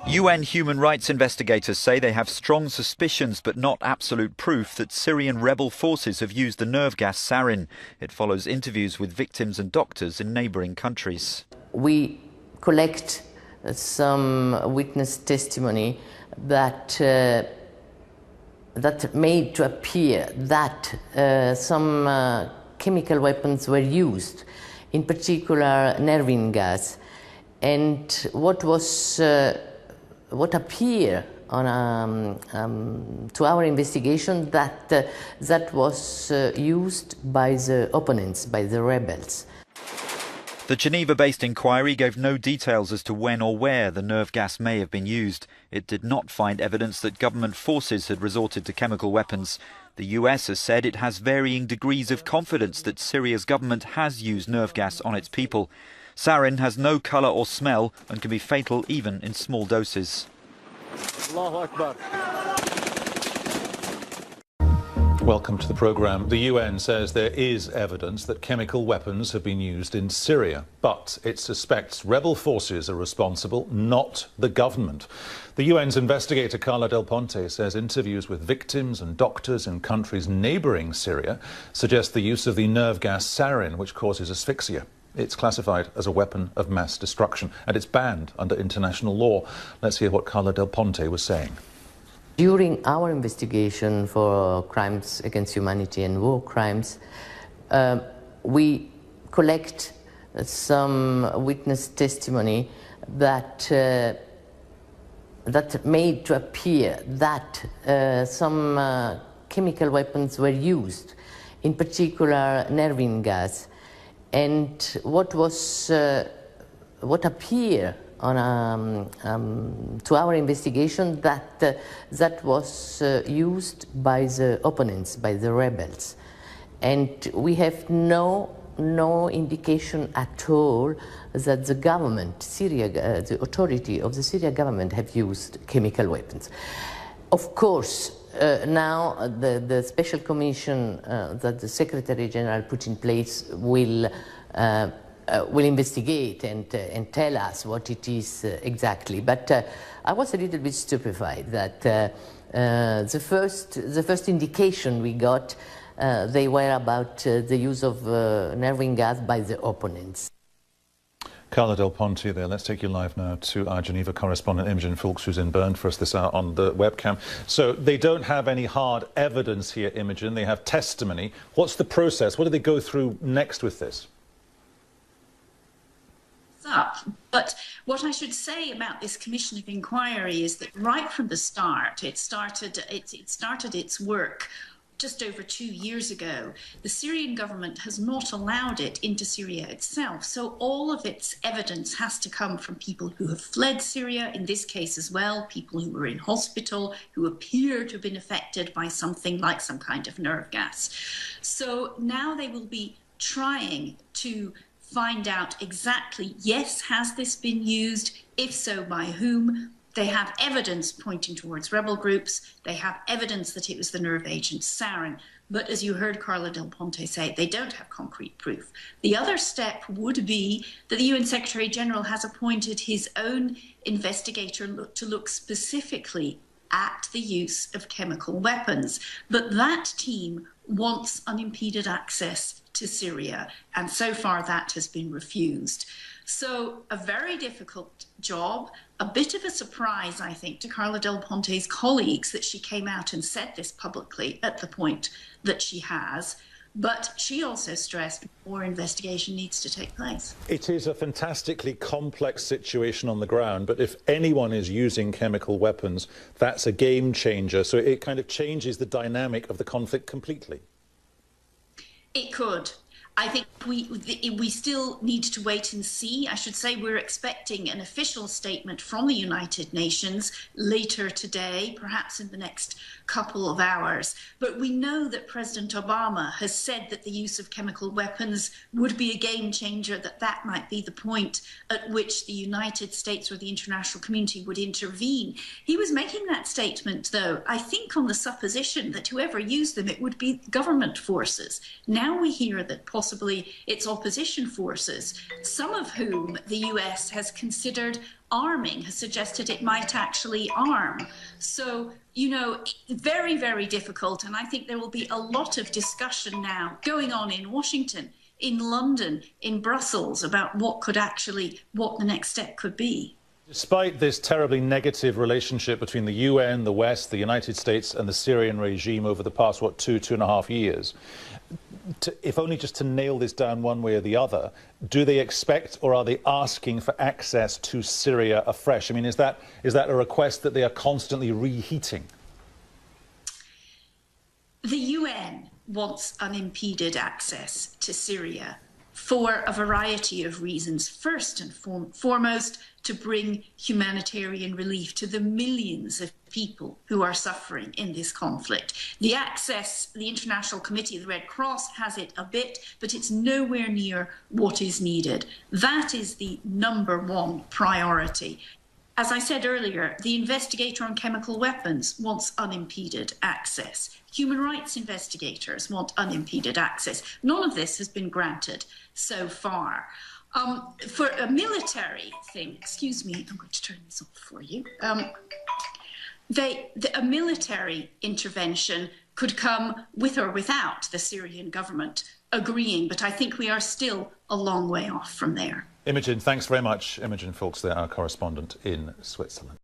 UN human rights investigators say they have strong suspicions but not absolute proof that Syrian rebel forces have used the nerve gas sarin. It follows interviews with victims and doctors in neighbouring countries. We collect some witness testimony that made to appear that some chemical weapons were used, in particular nervine gas, and what appeared on to our investigation that that was used by the opponents, by the rebels. The Geneva-based inquiry gave no details as to when or where the nerve gas may have been used. It did not find evidence that government forces had resorted to chemical weapons. The US has said it has varying degrees of confidence that Syria's government has used nerve gas on its people. Sarin has no colour or smell and can be fatal even in small doses. Allahu Akbar. Welcome to the programme. The UN says there is evidence that chemical weapons have been used in Syria, but it suspects rebel forces are responsible, not the government. The UN's investigator Carla Del Ponte says interviews with victims and doctors in countries neighbouring Syria suggest the use of the nerve gas sarin, which causes asphyxia. It's classified as a weapon of mass destruction, and it's banned under international law. Let's hear what Carla Del Ponte was saying. During our investigation for crimes against humanity and war crimes, we collect some witness testimony that made to appear that some chemical weapons were used, in particular nervine gas, and what appeared on to our investigation that that was used by the opponents, by the rebels, and we have no indication at all that the government, the authority of the Syrian government, have used chemical weapons. Of course, now the special commission that the Secretary General put in place will investigate and tell us what it is exactly. But I was a little bit stupefied that the first indication we got, they were about the use of nervine gas by the opponents. Carla Del Ponte there. Let's take you live now to our Geneva correspondent Imogen Fulks, who's in Bern for us this hour on the webcam. So they don't have any hard evidence here, Imogen. They have testimony. What's the process? What do they go through next with this? But what I should say about this commission of inquiry is that right from the start, it started its work just over 2 years ago. The Syrian government has not allowed it into Syria itself. So all of its evidence has to come from people who have fled Syria, in this case as well, people who were in hospital, who appear to have been affected by something like some kind of nerve gas. So now they will be trying to find out exactly, yes, has this been used? If so, by whom? They have evidence pointing towards rebel groups. They have evidence that it was the nerve agent sarin. But as you heard Carla Del Ponte say, they don't have concrete proof. The other step would be that the UN Secretary General has appointed his own investigator to look specifically at the use of chemical weapons. But that team wants unimpeded access to Syria, and so far that has been refused. So a very difficult job, a bit of a surprise, I think, to Carla Del Ponte's colleagues that she came out and said this publicly at the point that she has. But she also stressed more investigation needs to take place. It is a fantastically complex situation on the ground, but if anyone is using chemical weapons, that's a game changer. So it kind of changes the dynamic of the conflict completely. It could. I think we still need to wait and see. I should say we're expecting an official statement from the United Nations later today, perhaps in the next couple of hours. But we know that President Obama has said that the use of chemical weapons would be a game changer, that might be the point at which the United States or the international community would intervene. He was making that statement, though, I think on the supposition that whoever used them, it would be government forces. Now we hear that possibly possibly its opposition forces, some of whom the US has considered arming, has suggested it might actually arm. So, you know, very, very difficult. And I think there will be a lot of discussion now going on in Washington, in London, in Brussels about what the next step could be. Despite this terribly negative relationship between the UN, the West, the United States and the Syrian regime over the past, two and a half years, if only just to nail this down one way or the other, do they expect or are they asking for access to Syria afresh? I mean, is that a request that they are constantly reheating? The UN wants unimpeded access to Syria for a variety of reasons. First and foremost, to bring humanitarian relief to the millions of people who are suffering in this conflict. The access, the International Committee of the Red Cross has it a bit, but it's nowhere near what is needed. That is the #1 priority. As I said earlier, the investigator on chemical weapons wants unimpeded access. Human rights investigators want unimpeded access. None of this has been granted so far. For a military thing, excuse me, I'm going to turn this off for you. A military intervention could come with or without the Syrian government agreeing, but I think we are still a long way off from there. Imogen, thanks very much. Imogen Fawkes there, our correspondent in Switzerland.